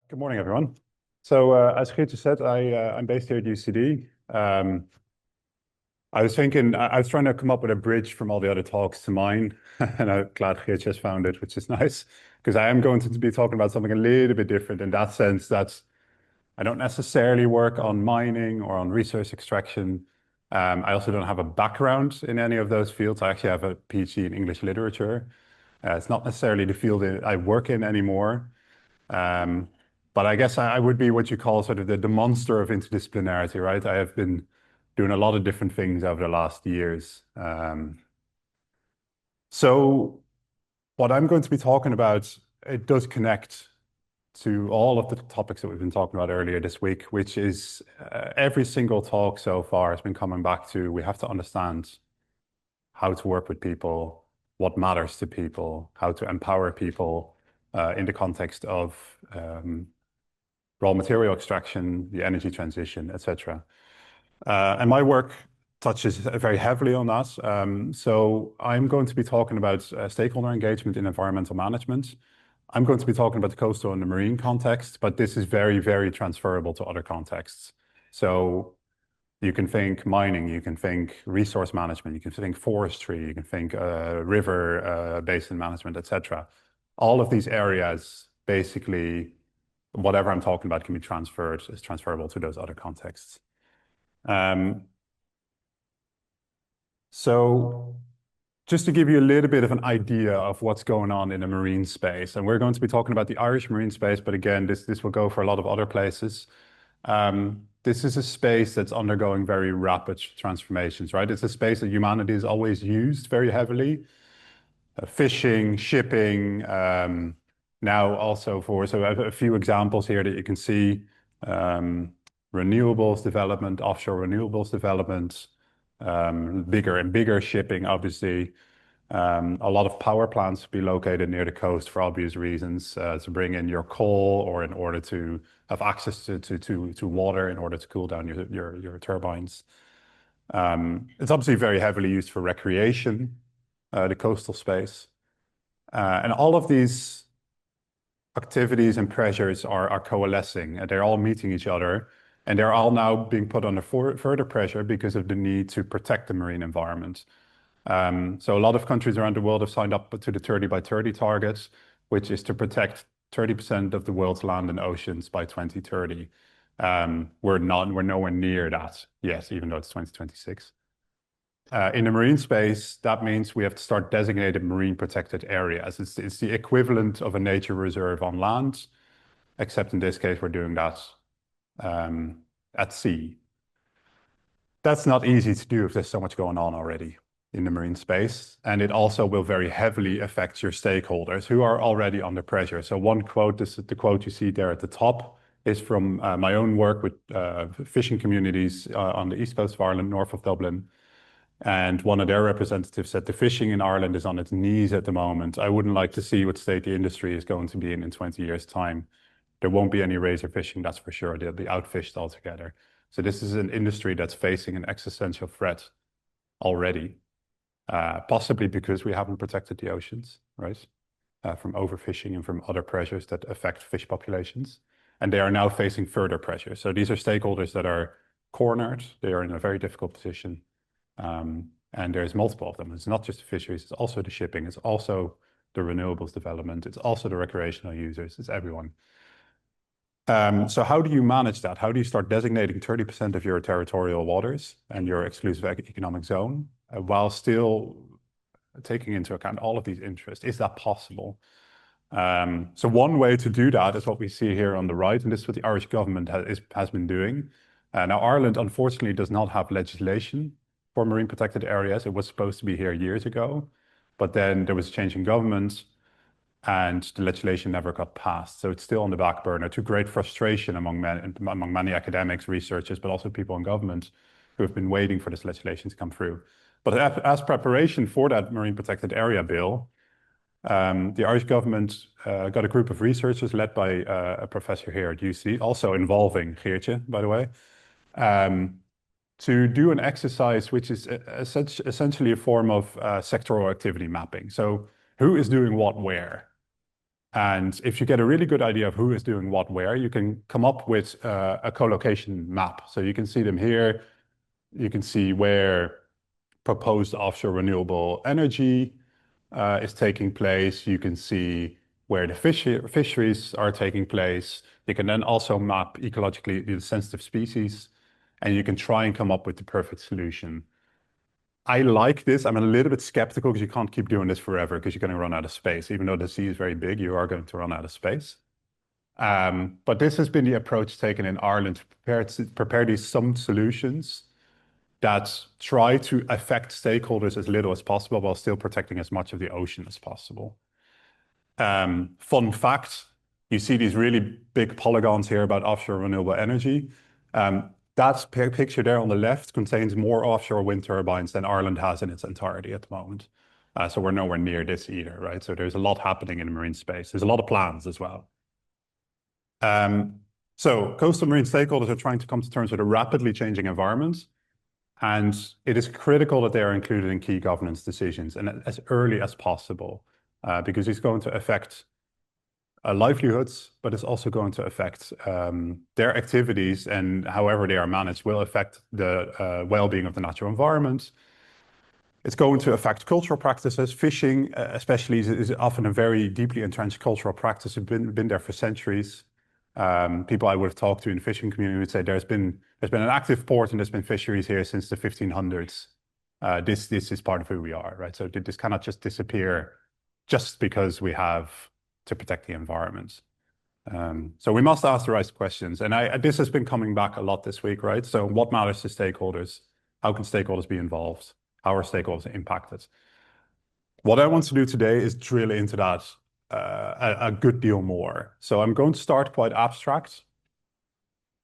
Good morning, everyone. As Geertje said, I'm based here at UCD. I was trying to come up with a bridge from all the other talks to mine, and I'm glad Geertje has found it, which is nice, because I am going to be talking about something a little bit different in that sense that I don't necessarily work on mining or on resource extraction. I also don't have a background in any of those fields. I actually have a PhD in English literature. It's not necessarily the field that I work in anymore. Um, but I guess I would be what you call sort of the monster of interdisciplinarity, right? I have been doing a lot of different things over the last years. So what I'm going to be talking about, it does connect to all of the topics that we've been talking about earlier this week, which is every single talk so far has been coming back to we have to understand how to work with people, what matters to people, how to empower people in the context of raw material extraction, the energy transition, etc. And my work touches very heavily on that. So I'm going to be talking about stakeholder engagement in environmental management. I'm going to be talking about the coastal and the marine context, but this is very, very transferable to other contexts. So you can think mining, you can think resource management, you can think forestry, you can think river basin management, etc. All of these areas, basically, whatever I'm talking about can be is transferable to those other contexts. So just to give you a little bit of an idea of what's going on in the marine space, and we're going to be talking about the Irish marine space, but again, this will go for a lot of other places. This is a space that's undergoing very rapid transformations, right? It's a space that humanity has always used very heavily. Fishing, shipping, now also so I have a few examples here that you can see. Renewables development, offshore renewables development, bigger and bigger shipping, obviously. A lot of power plants be located near the coast for obvious reasons, to bring in your coal or in order to have access to water in order to cool down your turbines. It's obviously very heavily used for recreation, the coastal space. And all of these activities and pressures are coalescing, and they're all meeting each other, and they're all now being put under further pressure because of the need to protect the marine environment. So a lot of countries around the world have signed up to the 30 by 30 targets, which is to protect 30% of the world's land and oceans by 2030. We're nowhere near that yet, even though it's 2026. In the marine space, that means we have to start designating marine protected areas. It's the equivalent of a nature reserve on land, except in this case, we're doing that at sea. That's not easy to do if there's so much going on already in the marine space. And it also will very heavily affect your stakeholders who are already under pressure. So one quote, this is the quote you see there at the top, is from my own work with fishing communities on the east coast of Ireland, north of Dublin. And one of their representatives said the fishing in Ireland is on its knees at the moment. I wouldn't like to see what state the industry is going to be in 20 years' time. There won't be any razor fishing, that's for sure. They'll be outfished altogether. So this is an industry that's facing an existential threat already, possibly because we haven't protected the oceans, right? From overfishing and from other pressures that affect fish populations. And they are now facing further pressure. So these are stakeholders that are cornered. They are in a very difficult position. And there's multiple of them. It's not just the fisheries, it's also the shipping, it's also the renewables development, it's also the recreational users, it's everyone. So how do you manage that? How do you start designating 30% of your territorial waters and your exclusive economic zone while still taking into account all of these interests? Is that possible? So one way to do that is what we see here on the right, and this is what the Irish government has been doing. Now, Ireland, unfortunately, does not have legislation for marine protected areas. It was supposed to be here years ago, but then there was a change in government and the legislation never got passed. So it's still on the back burner, to great frustration among many academics, researchers, but also people in government who have been waiting for this legislation to come through. But as preparation for that marine protected area bill, the Irish government got a group of researchers led by a professor here at UC, also involving Geertje, by the way, to do an exercise which is essentially a form of sectoral activity mapping. So who is doing what where? And if you get a really good idea of who is doing what where, you can come up with a co-location map. So you can see them here. You can see where proposed offshore renewable energy is taking place. You can see where the fisheries are taking place. You can then also map ecologically the sensitive species, and you can try and come up with the perfect solution. I like this. I'm a little bit skeptical because you can't keep doing this forever because you're going to run out of space. Even though the sea is very big, you are going to run out of space. But this has been the approach taken in Ireland to prepare these some solutions that try to affect stakeholders as little as possible while still protecting as much of the ocean as possible. Fun fact, you see these really big polygons here about offshore renewable energy. That picture there on the left contains more offshore wind turbines than Ireland has in its entirety at the moment. So we're nowhere near this either, right? So there's a lot happening in the marine space. There's a lot of plans as well. So coastal marine stakeholders are trying to come to terms with a rapidly changing environment. And it is critical that they are included in key governance decisions and as early as possible, because it's going to affect livelihoods, but it's also going to affect their activities, and however they are managed will affect the well-being of the natural environment. It's going to affect cultural practices. Fishing, especially, is often a very deeply entrenched cultural practice. It's been there for centuries. People I would have talked to in the fishing community would say there's been an active port and there's been fisheries here since the 1500s. This is part of who we are, right? So this cannot just disappear just because we have to protect the environment. So we must ask the right questions. And this has been coming back a lot this week, right? So what matters to stakeholders? How can stakeholders be involved? How are stakeholders impacted? What I want to do today is drill into that a good deal more. So I'm going to start quite abstract,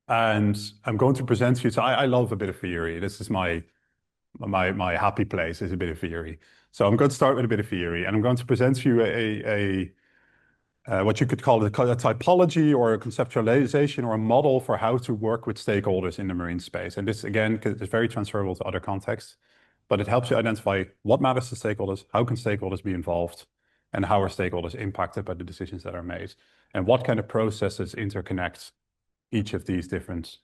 and I'm going to present to you. So I love a bit of theory. This is my happy place, is a bit of theory. So I'm going to start with a bit of theory, and I'm going to present to you what you could call a typology or a conceptualization or a model for how to work with stakeholders in the marine space. And this, again, is very transferable to other contexts, but it helps you identify what matters to stakeholders, how can stakeholders be involved, and how are stakeholders impacted by the decisions that are made, and what kind of processes interconnect each of these different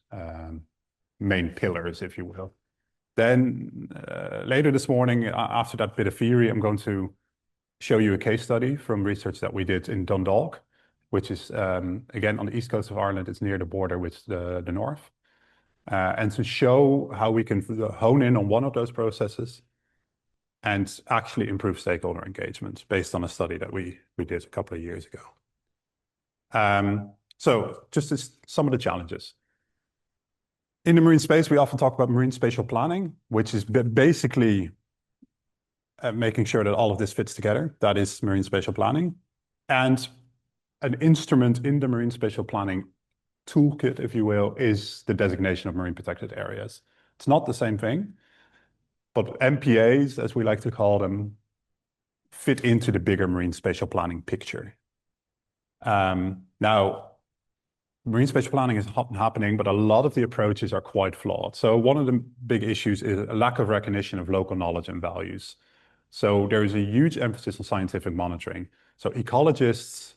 main pillars, if you will. Then later this morning, after that bit of theory, I'm going to show you a case study from research that we did in Dundalk, which is, again, on the east coast of Ireland. It's near the border with the north. And to show how we can hone in on one of those processes and actually improve stakeholder engagement based on a study that we did a couple of years ago. So just some of the challenges. In the marine space, we often talk about marine spatial planning, which is basically making sure that all of this fits together. That is marine spatial planning. And an instrument in the marine spatial planning toolkit, if you will, is the designation of marine protected areas. It's not the same thing, but MPAs, as we like to call them, fit into the bigger marine spatial planning picture. Now, marine spatial planning is happening, but a lot of the approaches are quite flawed. So one of the big issues is a lack of recognition of local knowledge and values. So there is a huge emphasis on scientific monitoring. So ecologists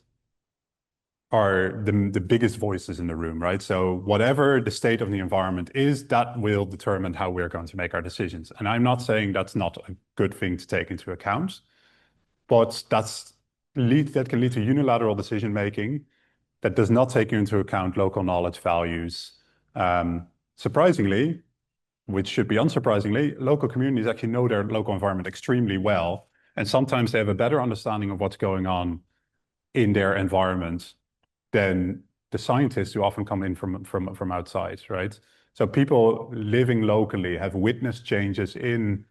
are the biggest voices in the room, right? So whatever the state of the environment is, that will determine how we're going to make our decisions. And I'm not saying that's not a good thing to take into account, but that can lead to unilateral decision making that does not take into account local knowledge, values. Surprisingly, which should be unsurprisingly, local communities actually know their local environment extremely well. And sometimes they have a better understanding of what's going on in their environment than the scientists who often come in from outside, right? So people living locally have witnessed changes in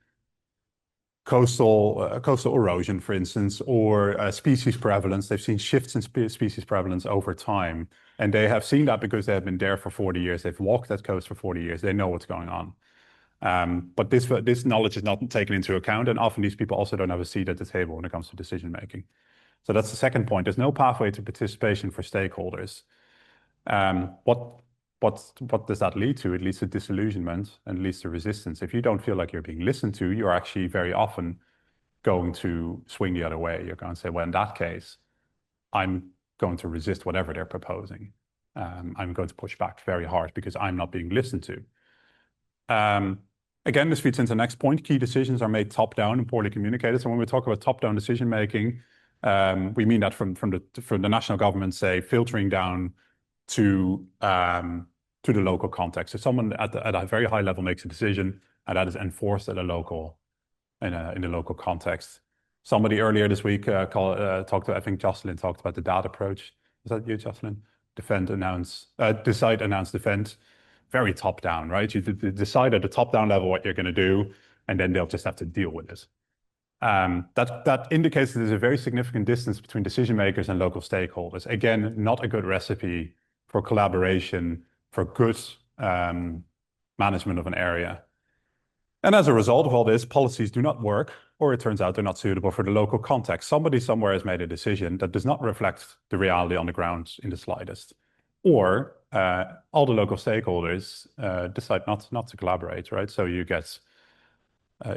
coastal erosion, for instance, or species prevalence. They've seen shifts in species prevalence over time. And they have seen that because they have been there for 40 years. They've walked that coast for 40 years. They know what's going on. But this knowledge is not taken into account. And often these people also don't have a seat at the table when it comes to decision making. So that's the second point. There's no pathway to participation for stakeholders. What does that lead to? It leads to disillusionment and leads to resistance. If you don't feel like you're being listened to, you're actually very often going to swing the other way. You're going to say, well, in that case, I'm going to resist whatever they're proposing. I'm going to push back very hard because I'm not being listened to. Again, this feeds into the next point. Key decisions are made top-down and poorly communicated. So when we talk about top-down decision-making, we mean that from the national government, say, filtering down to the local context. So someone at a very high level makes a decision, and that is enforced at a local, in the local context. Somebody earlier this week talked to, I think Jocelyn talked about the DAD approach. Is that you, Jocelyn? Defend, announce, decide, announce, defend. Very top down, right? You decide at the top down level what you're going to do, and then they'll just have to deal with it. That indicates that there's a very significant distance between decision makers and local stakeholders. Again, not a good recipe for collaboration, for good management of an area. And as a result of all this, policies do not work, or it turns out they're not suitable for the local context. Somebody somewhere has made a decision that does not reflect the reality on the ground in the slightest. Or all the local stakeholders decide not to collaborate, right? So you get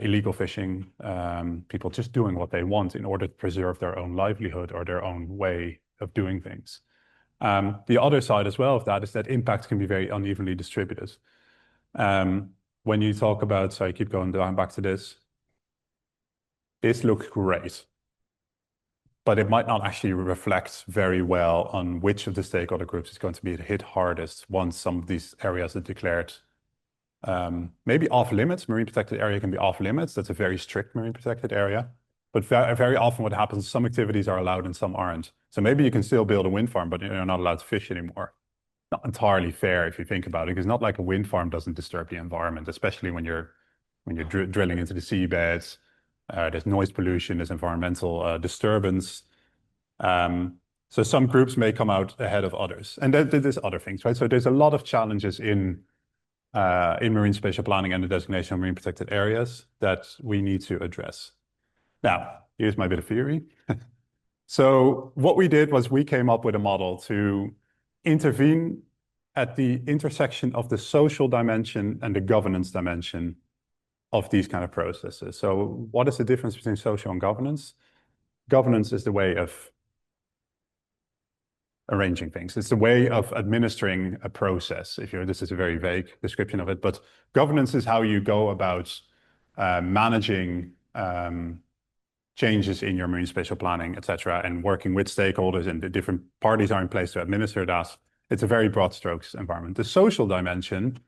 illegal fishing, people just doing what they want in order to preserve their own livelihood or their own way of doing things. The other side as well of that is that impact can be very unevenly distributed. When you talk about, so I keep going down back to this looks great, but it might not actually reflect very well on which of the stakeholder groups is going to be hit hardest once some of these areas are declared maybe off limits. Marine protected area can be off limits. That's a very strict marine protected area. But very often what happens, some activities are allowed and some aren't. So maybe you can still build a wind farm, but you're not allowed to fish anymore. Not entirely fair if you think about it, because not like a wind farm doesn't disturb the environment, especially when you're drilling into the seabeds. There's noise pollution, there's environmental disturbance. So some groups may come out ahead of others, and there's other things, right? So there's a lot of challenges in marine spatial planning and the designation of marine protected areas that we need to address. Now, here's my bit of theory. So what we did was we came up with a model to intervene at the intersection of the social dimension and the governance dimension of these kind of processes. So what is the difference between social and governance? Governance is the way of arranging things. It's the way of administering a process. This is a very vague description of it, but governance is how you go about managing changes in your marine spatial planning, et cetera, and working with stakeholders, and the different parties are in place to administer that. It's a very broad strokes environment. The social dimension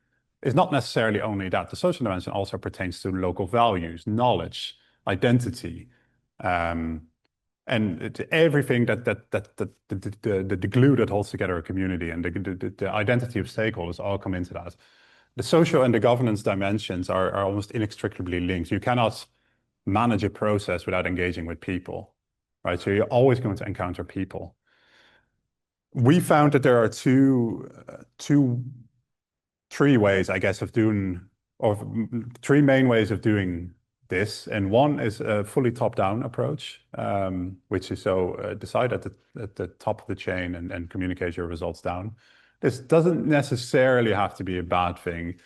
is not necessarily only that. The social dimension also pertains to local values, knowledge, identity, and everything the glue that holds together a community and the identity of stakeholders all come into that. The social and the governance dimensions are almost inextricably linked. You cannot manage a process without engaging with people, right? So you're always going to encounter people. We found that there are three ways, I guess, of doing, or three main ways of doing this. And one is a fully top-down approach, which is decide at the top of the chain and communicate your results down. This doesn't necessarily have to be a bad thing.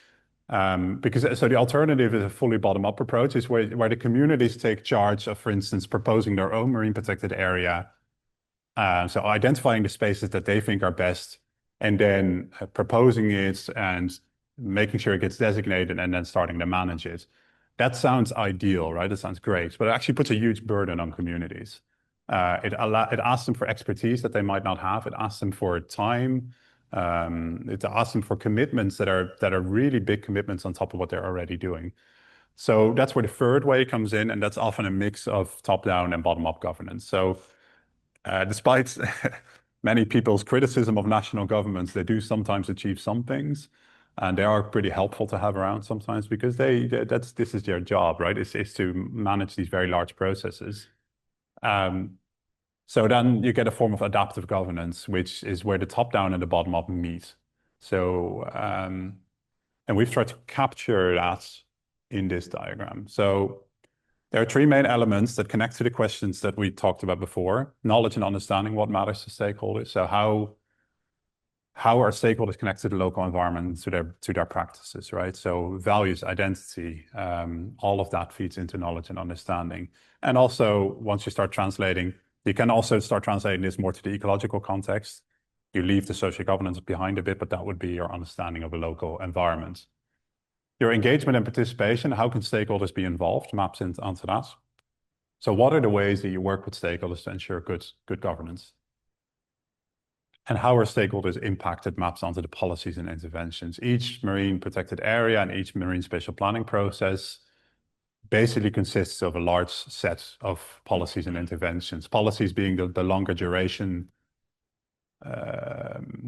Because the alternative is a fully bottom-up approach, is where the communities take charge of, for instance, proposing their own marine protected area. So identifying the spaces that they think are best, and then proposing it and making sure it gets designated, and then starting to manage it. That sounds ideal, right? It sounds great, but it actually puts a huge burden on communities. It asks them for expertise that they might not have. It asks them for time. It asks them for commitments that are really big commitments on top of what they're already doing. So that's where the third way comes in, and that's often a mix of top-down and bottom-up governance. So despite many people's criticism of national governments, they do sometimes achieve some things, and they are pretty helpful to have around sometimes, because this is their job, right? It's to manage these very large processes. So then you get a form of adaptive governance, which is where the top-down and the bottom-up meet. So, and we've tried to capture that in this diagram. So there are three main elements that connect to the questions that we talked about before: knowledge and understanding what matters to stakeholders. So how are stakeholders connected to the local environment, to their practices, right? So values, identity, all of that feeds into knowledge and understanding. And also, once you start translating You can also start translating this more to the ecological context. You leave the social governance behind a bit, but that would be your understanding of a local environment. Your engagement and participation, how can stakeholders be involved, maps onto that. So what are the ways that you work with stakeholders to ensure good governance? And how are stakeholders impacted, maps onto the policies and interventions. Each marine protected area and each marine spatial planning process basically consists of a large set of policies and interventions. Policies being the longer duration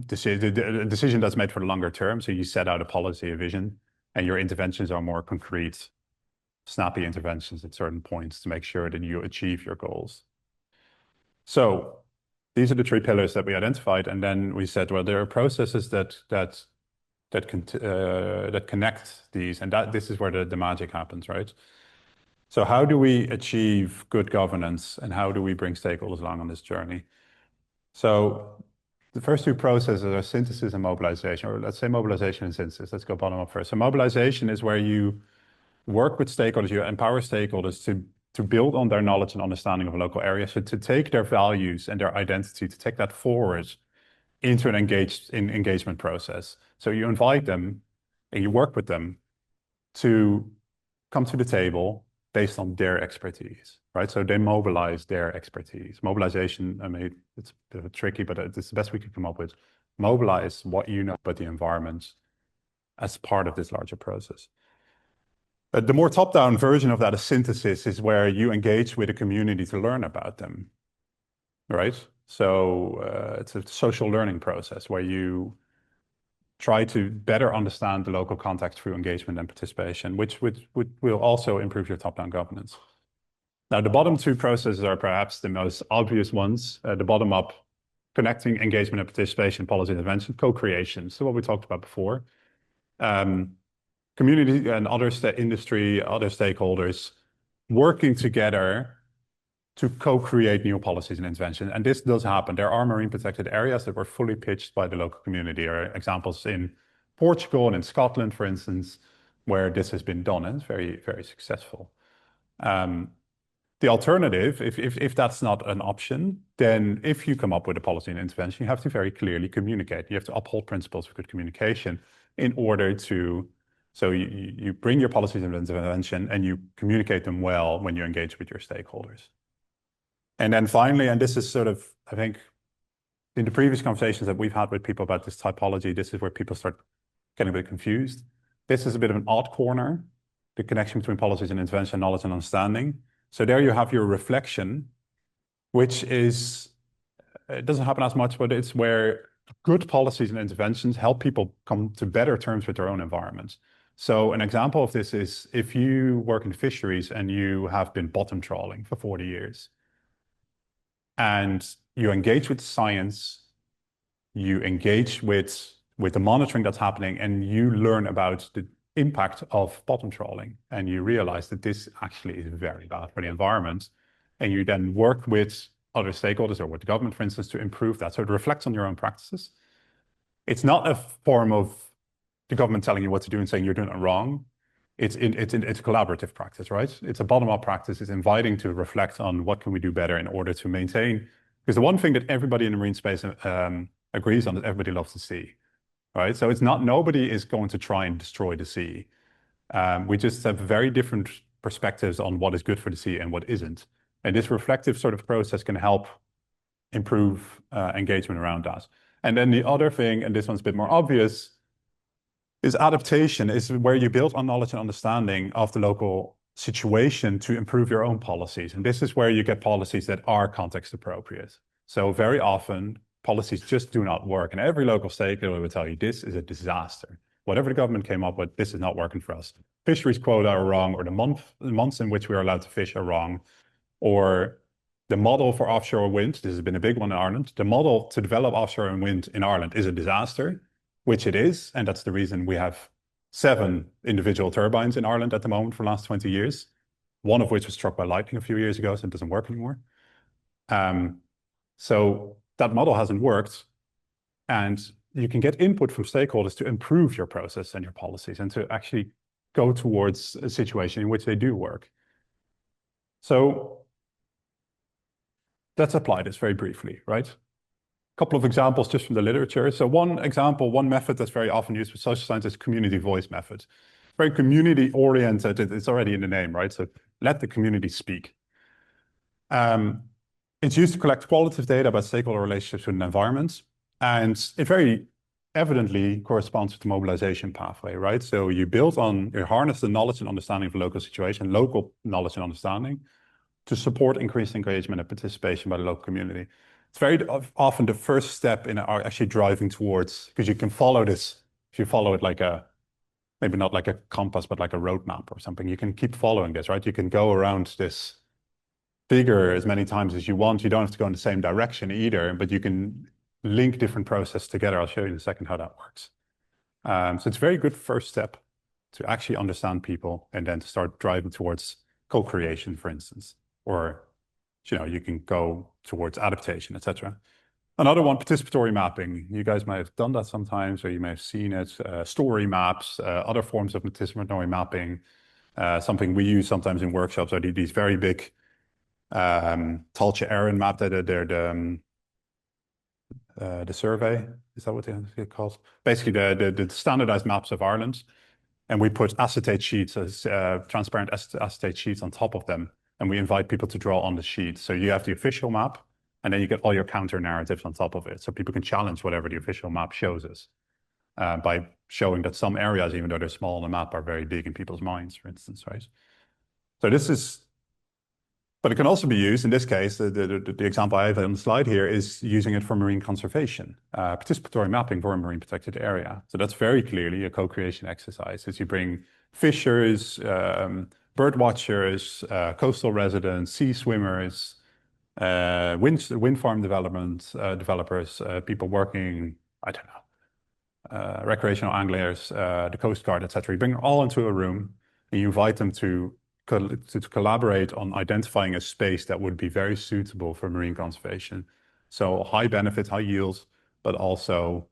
decision that's made for the longer term. So you set out a policy, a vision, and your interventions are more concrete, snappy interventions at certain points to make sure that you achieve your goals. So these are the three pillars that we identified, and then we said, well, there are processes that connect these, and this is where the magic happens, right? So how do we achieve good governance, and how do we bring stakeholders along on this journey? So the first two processes are synthesis and mobilization, or let's say mobilization and synthesis. Let's go bottom up first. So mobilization is where you work with stakeholders, you empower stakeholders to build on their knowledge and understanding of a local area. So to take their values and their identity, to take that forward into an engagement process. So you invite them and you work with them to come to the table based on their expertise, right? So they mobilize their expertise. Mobilization, I mean, it's a bit tricky, but it's the best we could come up with. Mobilize what you know about the environment as part of this larger process. The more top-down version of that, a synthesis, is where you engage with a community to learn about them, right? So it's a social learning process where you try to better understand the local context through engagement and participation, which will also improve your top-down governance. Now, the bottom two processes are perhaps the most obvious ones. The bottom-up, connecting engagement and participation, policy intervention, co-creation. So what we talked about before. Community and other industry, other stakeholders working together to co-create new policies and interventions. And this does happen. There are marine protected areas that were fully pitched by the local community. There are examples in Portugal and in Scotland, for instance, where this has been done, and it's very, very successful. The alternative, if that's not an option, then if you come up with a policy and intervention, you have to very clearly communicate. You have to uphold principles of good communication in order to, so you bring your policies and intervention and you communicate them well when you engage with your stakeholders. And then finally, and this is sort of, I think, in the previous conversations that we've had with people about this typology, this is where people start getting a bit confused. This is a bit of an odd corner, the connection between policies and intervention, knowledge and understanding. So there you have your reflection, which is, it doesn't happen as much, but it's where good policies and interventions help people come to better terms with their own environment. So an example of this is if you work in fisheries and you have been bottom trawling for 40 years, and you engage with science, you engage with the monitoring that's happening, and you learn about the impact of bottom trawling, and you realize that this actually is very bad for the environment, and you then work with other stakeholders or with the government, for instance, to improve that. So it reflects on your own practices. It's not a form of the government telling you what to do and saying you're doing it wrong. It's a collaborative practice, right? It's a bottom-up practice. It's inviting to reflect on what can we do better in order to maintain. Because the one thing that everybody in the marine space agrees on is everybody loves the sea, right? So it's not, nobody is going to try and destroy the sea. We just have very different perspectives on what is good for the sea and what isn't. And this reflective sort of process can help improve engagement around that. And then the other thing, and this one's a bit more obvious, is adaptation, is where you build on knowledge and understanding of the local situation to improve your own policies. And this is where you get policies that are context appropriate. So very often policies just do not work. And every local stakeholder will tell you this is a disaster. Whatever the government came up with, this is not working for us. Fisheries quota are wrong, or the months in which we are allowed to fish are wrong, or the model for offshore wind, this has been a big one in Ireland, the model to develop offshore wind in Ireland is a disaster, which it is, and that's the reason we have 7 individual turbines in Ireland at the moment for the last 20 years, one of which was struck by lightning a few years ago, so it doesn't work anymore. So that model hasn't worked, and you can get input from stakeholders to improve your process and your policies and to actually go towards a situation in which they do work. So let's apply this very briefly, right? A couple of examples just from the literature. So one example, one method that's very often used with social science is community voice method. Very community oriented. It's already in the name, right? So let the community speak. It's used to collect qualitative data about stakeholder relationships with an environment, and it very evidently corresponds with the mobilization pathway, right? So you harness the knowledge and understanding of the local situation, local knowledge and understanding, to support increased engagement and participation by the local community. It's very often the first step in actually driving towards, because you can follow this, if you follow it like maybe not like a compass, but like a roadmap or something, you can keep following this, right? You can go around this figure as many times as you want. You don't have to go in the same direction either, but you can link different processes together. I'll show you in a second how that works. So it's a very good first step to actually understand people and then to start driving towards co-creation, for instance, or you can go towards adaptation, etc. Another one, participatory mapping. You guys might have done that sometimes, or you may have seen it. Story maps, other forms of participatory mapping. Something we use sometimes in workshops are these very big Talcha Aaron map that the survey, is that what it calls? Basically the standardized maps of Ireland, and we put acetate sheets as transparent acetate sheets on top of them, and we invite people to draw on the sheet. So you have the official map, and then you get all your counter narratives on top of it, so people can challenge whatever the official map shows us by showing that some areas, even though they're small on the map, are very big in people's minds, for instance, right? So this is. But it can also be used, in this case, the example I have on the slide here is using it for marine conservation, participatory mapping for a marine protected area. So that's very clearly a co-creation exercise. As you bring fishers, bird watchers, coastal residents, sea swimmers, wind farm developers, people working, I don't know, recreational anglers, the Coast Guard, etc. You bring them all into a room and you invite them to collaborate on identifying a space that would be very suitable for marine conservation. So high benefit, high yields, but also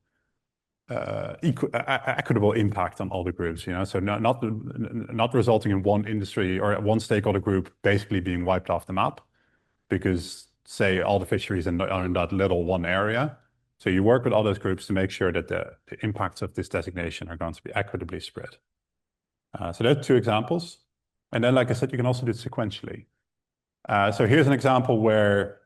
equitable impact on all the groups, so not resulting in one industry or one stakeholder group basically being wiped off the map because, say, all the fisheries are in that little one area. So you work with all those groups to make sure that the impacts of this designation are going to be equitably spread. So there are two examples. And then, like I said, you can also do it sequentially. So here's an example where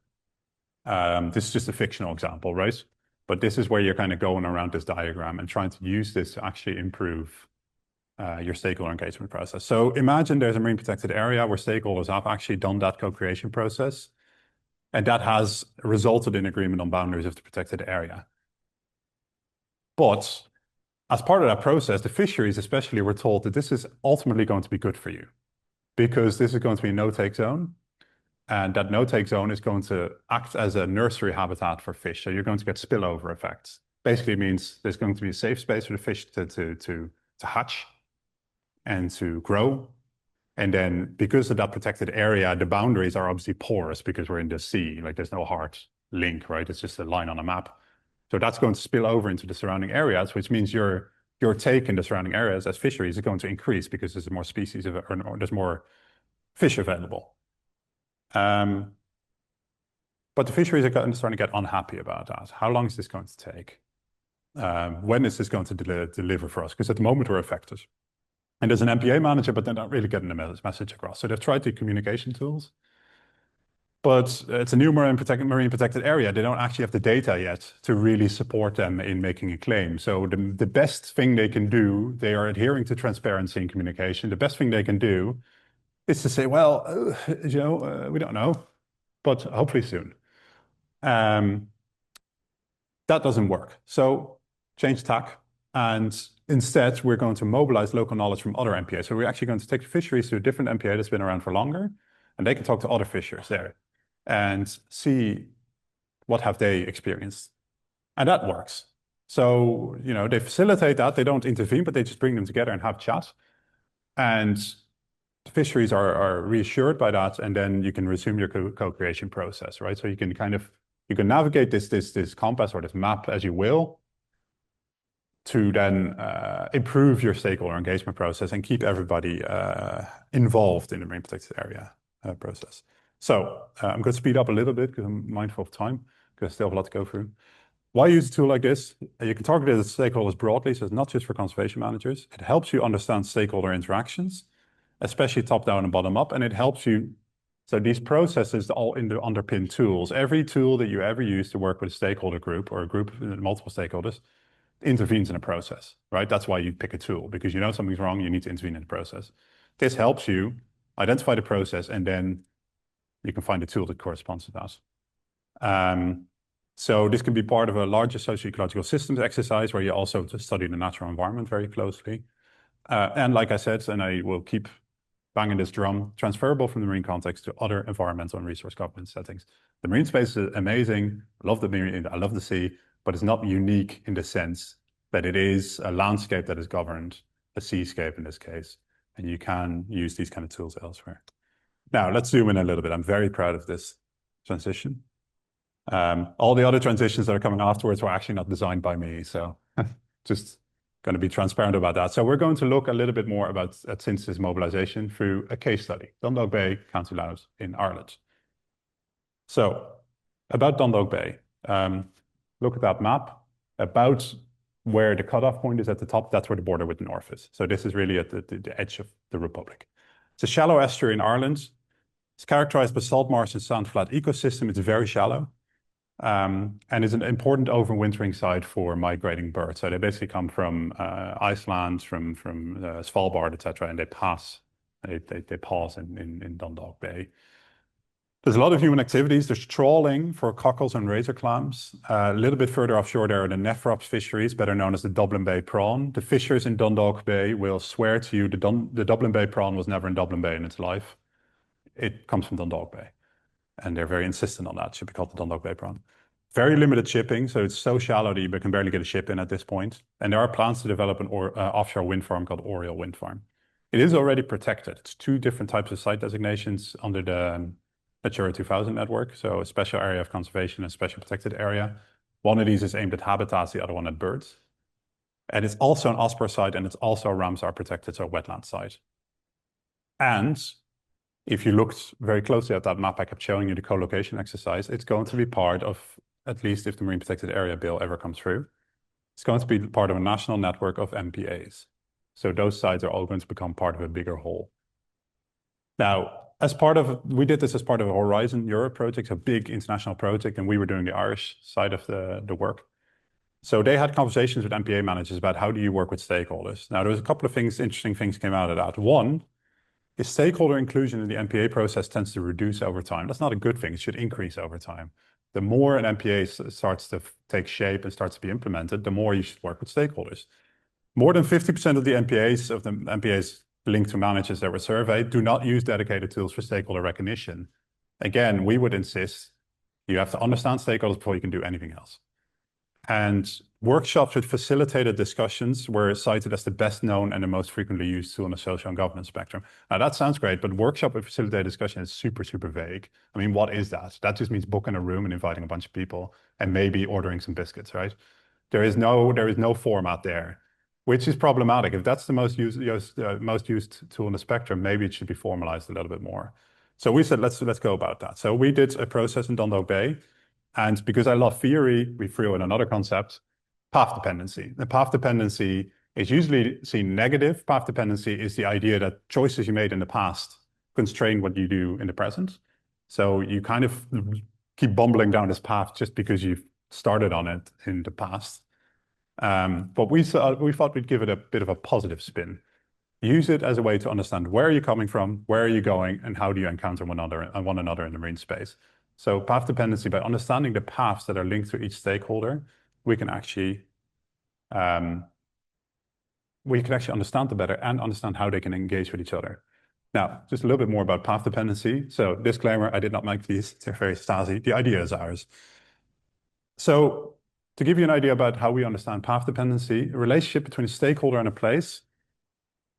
this is just a fictional example, right? But this is where you're kind of going around this diagram and trying to use this to actually improve your stakeholder engagement process. So imagine there's a marine protected area where stakeholders have actually done that co-creation process, and that has resulted in agreement on boundaries of the protected area. But as part of that process, the fisheries especially were told that this is ultimately going to be good for you, because this is going to be a no-take zone, and that no-take zone is going to act as a nursery habitat for fish. So you're going to get spillover effects. Basically, it means there's going to be a safe space for the fish to hatch and to grow. And then because of that protected area, the boundaries are obviously porous because we're in the sea. Like there's no hard link, right? It's just a line on a map. So that's going to spill over into the surrounding areas, which means your take in the surrounding areas as fisheries is going to increase because there's more species or there's more fish available. But the fisheries are starting to get unhappy about that. How long is this going to take? When is this going to deliver for us? Because at the moment we're affected. And there's an MPA manager, but they're not really getting the message across. So they've tried the communication tools, but it's a new marine protected area. They don't actually have the data yet to really support them in making a claim. So the best thing they can do, they are adhering to transparency and communication. The best thing they can do is to say, well, we don't know, but hopefully soon. That doesn't work. So change tack. And instead, we're going to mobilize local knowledge from other MPAs. So we're actually going to take the fisheries to a different MPA that's been around for longer, and they can talk to other fishers there and see what have they experienced. And that works. So, they facilitate that. They don't intervene, but they just bring them together and have chat. And the fisheries are reassured by that, and then you can resume your co-creation process, right? So you can navigate this compass or this map as you will, to then improve your stakeholder engagement process and keep everybody involved in the marine protected area process. So I'm going to speed up a little bit because I'm mindful of time, because I still have a lot to go through. Why use a tool like this? You can target it at stakeholders broadly, so it's not just for conservation managers. It helps you understand stakeholder interactions, especially top-down and bottom-up, and it helps you. So these processes all underpin tools. Every tool that you ever use to work with a stakeholder group or a group of multiple stakeholders intervenes in a process, right? That's why you pick a tool, because you know something's wrong, you need to intervene in the process. This helps you identify the process, and then you can find a tool that corresponds to that. So this can be part of a larger socio-ecological systems exercise where you also study the natural environment very closely. And like I said, and I will keep banging this drum, transferable from the marine context to other environmental and resource governance settings. The marine space is amazing. I love the marine, I love the sea, but it's not unique in the sense that it is a landscape that is governed, a seascape in this case, and you can use these kind of tools elsewhere. Now, let's zoom in a little bit. I'm very proud of this transition. All the other transitions that are coming afterwards were actually not designed by me, so just going to be transparent about that. So we're going to look a little bit more about at synthesis mobilization through a case study, Dundalk Bay, County Louth in Ireland. So about Dundalk Bay, look at that map. About where the cutoff point is at the top, that's where the border with the north is. So this is really at the edge of the Republic. It's a shallow estuary in Ireland. It's characterized by salt marsh and sand flat ecosystem. It's very shallow. And is an important overwintering site for migrating birds. So they basically come from Iceland, from Svalbard, etc., and they pause in Dundalk Bay. There's a lot of human activities. There's trawling for cockles and razor clams. A little bit further offshore there are the nephrops fisheries, better known as the Dublin Bay prawn. The fishers in Dundalk Bay will swear to you the Dublin Bay prawn was never in Dublin Bay in its life. It comes from Dundalk Bay. And they're very insistent on that. It should be called the Dundalk Bay prawn. Very limited shipping, so it's so shallow that you can barely get a ship in at this point. And there are plans to develop an offshore wind farm called Oriole Wind Farm. It is already protected. It's two different types of site designations under the Natura 2000 network. So a special area of conservation and special protected area. One of these is aimed at habitats, the other one at birds. And it's also an OSPAR site, and it's also a Ramsar protected, so a wetland site. And if you looked very closely at that map I kept showing you, the co-location exercise, it's going to be part of, at least if the Marine Protected Area Bill ever comes through, it's going to be part of a national network of MPAs. So those sites are all going to become part of a bigger whole. Now, we did this as part of a Horizon Europe project, a big international project, and we were doing the Irish side of the work. So they had conversations with MPA managers about how do you work with stakeholders. Now, there was a couple of interesting things came out of that. One, is stakeholder inclusion in the MPA process tends to reduce over time. That's not a good thing. It should increase over time. The more an MPA starts to take shape and starts to be implemented, the more you should work with stakeholders. More than 50% of the MPAs linked to managers that were surveyed do not use dedicated tools for stakeholder recognition. Again, we would insist you have to understand stakeholders before you can do anything else. And workshops with facilitated discussions were cited as the best known and the most frequently used tool in the social and governance spectrum. Now that sounds great, but workshop with facilitated discussion is super, super vague. I mean, what is that? That just means booking a room and inviting a bunch of people and maybe ordering some biscuits, right? There is no format there, which is problematic. If that's the most used tool in the spectrum, maybe it should be formalized a little bit more. So we said, let's go about that. So we did a process in Dundalk Bay. And because I love theory, we threw in another concept, path dependency. The path dependency is usually seen negative. Path dependency is the idea that choices you made in the past constrain what you do in the present. So you kind of keep bumbling down this path just because you've started on it in the past. But we thought we'd give it a bit of a positive spin. Use it as a way to understand where are you coming from, where are you going, and how do you encounter one another in the marine space. So path dependency, by understanding the paths that are linked to each stakeholder, we can actually understand them better and understand how they can engage with each other. Now, just a little bit more about path dependency. So disclaimer, I did not make these. They're very Stasi. The idea is ours. So to give you an idea about how we understand path dependency, a relationship between a stakeholder and a place,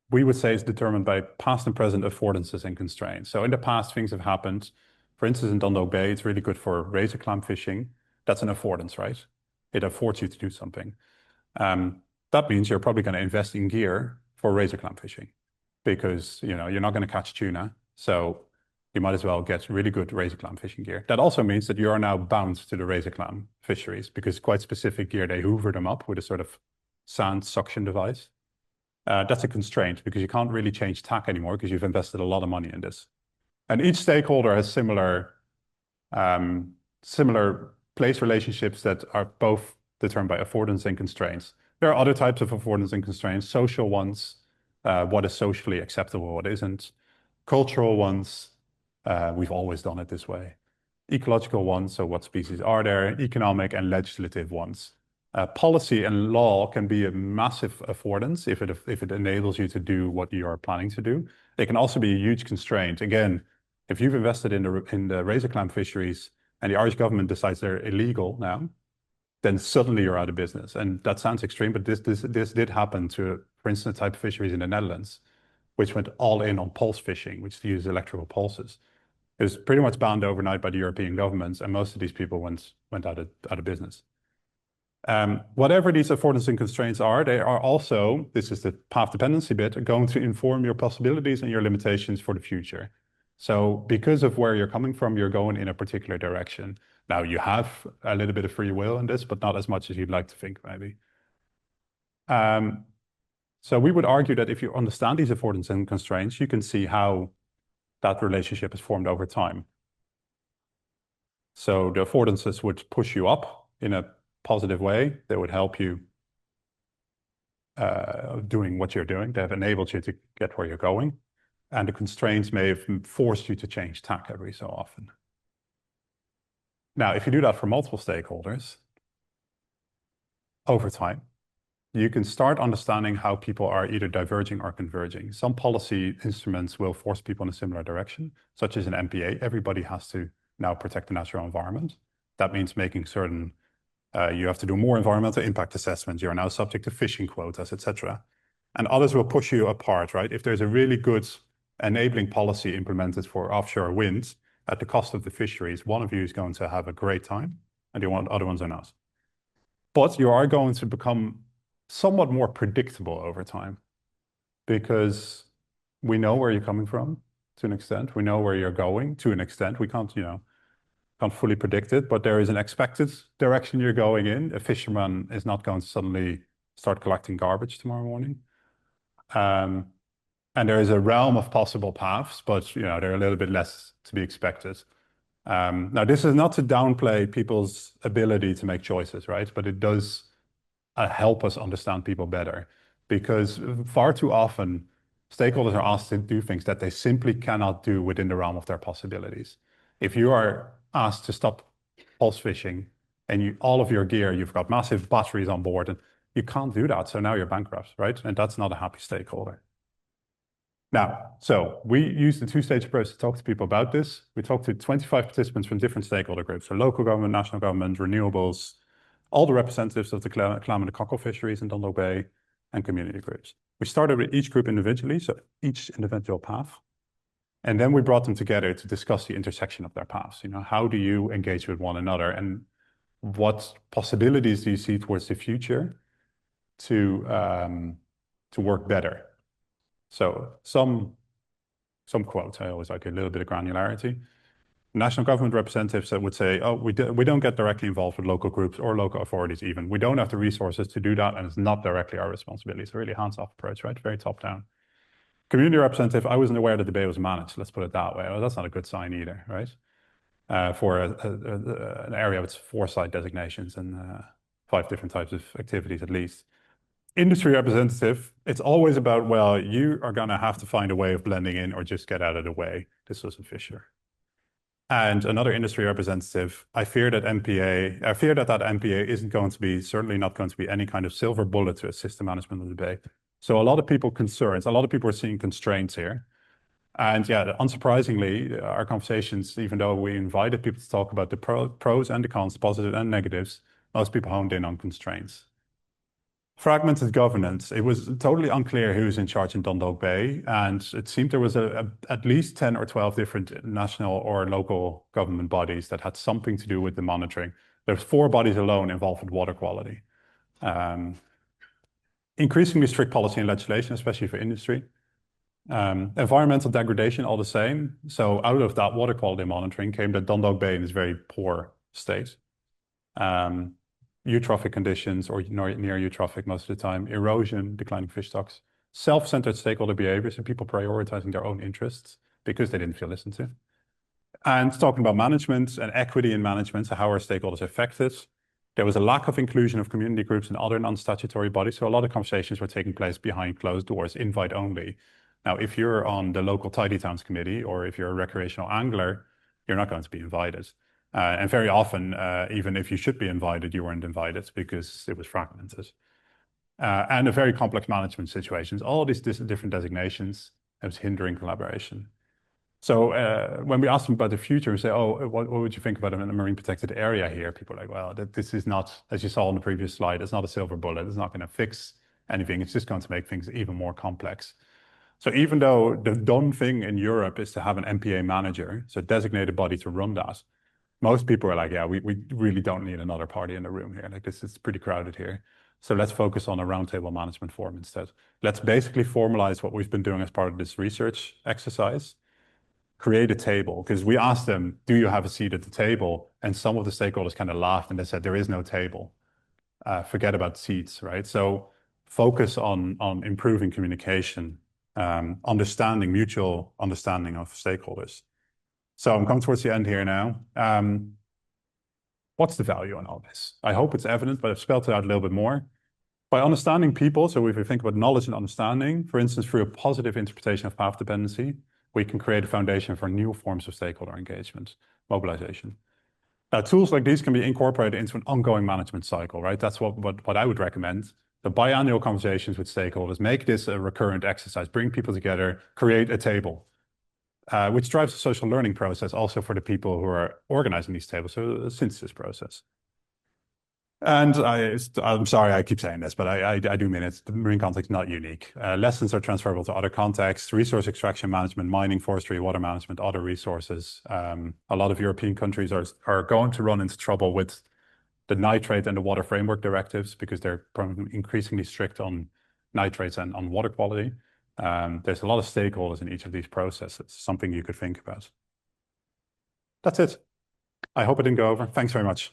we would say is determined by past and present affordances and constraints. So in the past, things have happened. For instance, in Dundalk Bay, it's really good for razor clam fishing. That's an affordance, right? It affords you to do something. That means you're probably going to invest in gear for razor clam fishing because you're not going to catch tuna. So you might as well get really good razor clam fishing gear. That also means that you are now bound to the razor clam fisheries because quite specific gear, they hoover them up with a sort of sand suction device. That's a constraint because you can't really change tack anymore because you've invested a lot of money in this. And each stakeholder has similar place relationships that are both determined by affordance and constraints. There are other types of affordance and constraints, social ones, what is socially acceptable, what isn't, cultural ones, we've always done it this way, ecological ones, so what species are there, economic and legislative ones. Policy and law can be a massive affordance if it enables you to do what you are planning to do. They can also be a huge constraint. Again, if you've invested in the razor clam fisheries and the Irish government decides they're illegal now, then suddenly you're out of business. And that sounds extreme, but this did happen to, for instance, type of fisheries in the Netherlands, which went all in on pulse fishing, which uses electrical pulses. It was pretty much banned overnight by the European governments, and most of these people went out of business. Whatever these affordance and constraints are, they are also, this is the path dependency bit, going to inform your possibilities and your limitations for the future. So because of where you're coming from, you're going in a particular direction. Now you have a little bit of free will in this, but not as much as you'd like to think, maybe. So we would argue that if you understand these affordance and constraints, you can see how that relationship is formed over time. So the affordances would push you up in a positive way. They would help you doing what you're doing. They have enabled you to get where you're going. And the constraints may have forced you to change tack every so often. Now, if you do that for multiple stakeholders, over time, you can start understanding how people are either diverging or converging. Some policy instruments will force people in a similar direction, such as an MPA. Everybody has to now protect the natural environment. That means making certain you have to do more environmental impact assessments. You are now subject to fishing quotas, etc. And others will push you apart, right? If there's a really good enabling policy implemented for offshore wind at the cost of the fisheries, one of you is going to have a great time and the other ones are not. But you are going to become somewhat more predictable over time because we know where you're coming from to an extent. We know where you're going to an extent. We can't, can't fully predict it, but there is an expected direction you're going in. A fisherman is not going to suddenly start collecting garbage tomorrow morning. And there is a realm of possible paths, but they're a little bit less to be expected. Now, this is not to downplay people's ability to make choices, right? But it does help us understand people better because far too often stakeholders are asked to do things that they simply cannot do within the realm of their possibilities. If you are asked to stop pulse fishing and all of your gear, you've got massive batteries on board and you can't do that. So now you're bankrupt, right? And that's not a happy stakeholder. Now, so we use the two-stage approach to talk to people about this. We talked to 25 participants from different stakeholder groups, so local government, national government, renewables, all the representatives of the clam and the cockle fisheries in Dundalk Bay, and community groups. We started with each group individually, so each individual path. And then we brought them together to discuss the intersection of their paths. How do you engage with one another and what possibilities do you see towards the future to work better? So some quotes, I always like a little bit of granularity. National government representatives that would say, oh, we don't get directly involved with local groups or local authorities even. We don't have the resources to do that, and it's not directly our responsibility. It's a really hands-off approach, right? Very top-down. Community representative, I wasn't aware that the bay was managed. Let's put it that way. Well, that's not a good sign either, right? For an area with 4 site designations and 5 different types of activities at least. Industry representative, it's always about, well, you are going to have to find a way of blending in or just get out of the way. This was a Fisher. And another industry representative, I fear that that MPA isn't going to be, certainly not going to be any kind of silver bullet to assist the management of the bay. So a lot of people concerns, a lot of people are seeing constraints here. And yeah, unsurprisingly, our conversations, even though we invited people to talk about the pros and the cons, positives and negatives, most people honed in on constraints. Fragmented governance. It was totally unclear who's in charge in Dundalk Bay, and it seemed there was at least 10 or 12 different national or local government bodies that had something to do with the monitoring. There's 4 bodies alone involved with water quality. Increasingly strict policy and legislation, especially for industry. Environmental degradation, all the same. So out of that water quality monitoring came that Dundalk Bay in this very poor state. Eutrophic conditions or near eutrophic most of the time, erosion, declining fish stocks, self-centered stakeholder behaviors and people prioritizing their own interests because they didn't feel listened to. And talking about management and equity in management, so how are stakeholders affected? There was a lack of inclusion of community groups and other non-statutory bodies. So a lot of conversations were taking place behind closed doors, invite only. Now, if you're on the local Tidy Towns committee or if you're a recreational angler, you're not going to be invited. And very often, even if you should be invited, you weren't invited because it was fragmented. And a very complex management situations, all these different designations, it was hindering collaboration. So when we ask them about the future, we say, oh, what would you think about a marine protected area here? People are like, well, this is not, as you saw on the previous slide, it's not a silver bullet. It's not going to fix anything. It's just going to make things even more complex. So even though the done thing in Europe is to have an MPA manager, so a designated body to run that, most people are like, yeah, we really don't need another party in the room here. Like this is pretty crowded here. So let's focus on a roundtable management forum instead. Let's basically formalize what we've been doing as part of this research exercise. Create a table, because we asked them, do you have a seat at the table? And some of the stakeholders kind of laughed and they said, there is no table. Forget about seats, right? So focus on improving communication, mutual understanding of stakeholders. So I'm coming towards the end here now. What's the value in all this? I hope it's evident, but I've spelled it out a little bit more. By understanding people, so if we think about knowledge and understanding, for instance, through a positive interpretation of path dependency, we can create a foundation for new forms of stakeholder engagement, mobilization. Now, tools like these can be incorporated into an ongoing management cycle, right? That's what I would recommend. The biannual conversations with stakeholders, make this a recurrent exercise, bring people together, create a table, which drives the social learning process also for the people who are organizing these tables, so a synthesis process. And I'm sorry I keep saying this, but I do mean it. The marine context is not unique. Lessons are transferable to other contexts, resource extraction management, mining, forestry, water management, other resources. A lot of European countries are going to run into trouble with the nitrate and the water framework directives because they're increasingly strict on nitrates and on water quality. There's a lot of stakeholders in each of these processes, something you could think about. That's it. I hope it didn't go over. Thanks very much.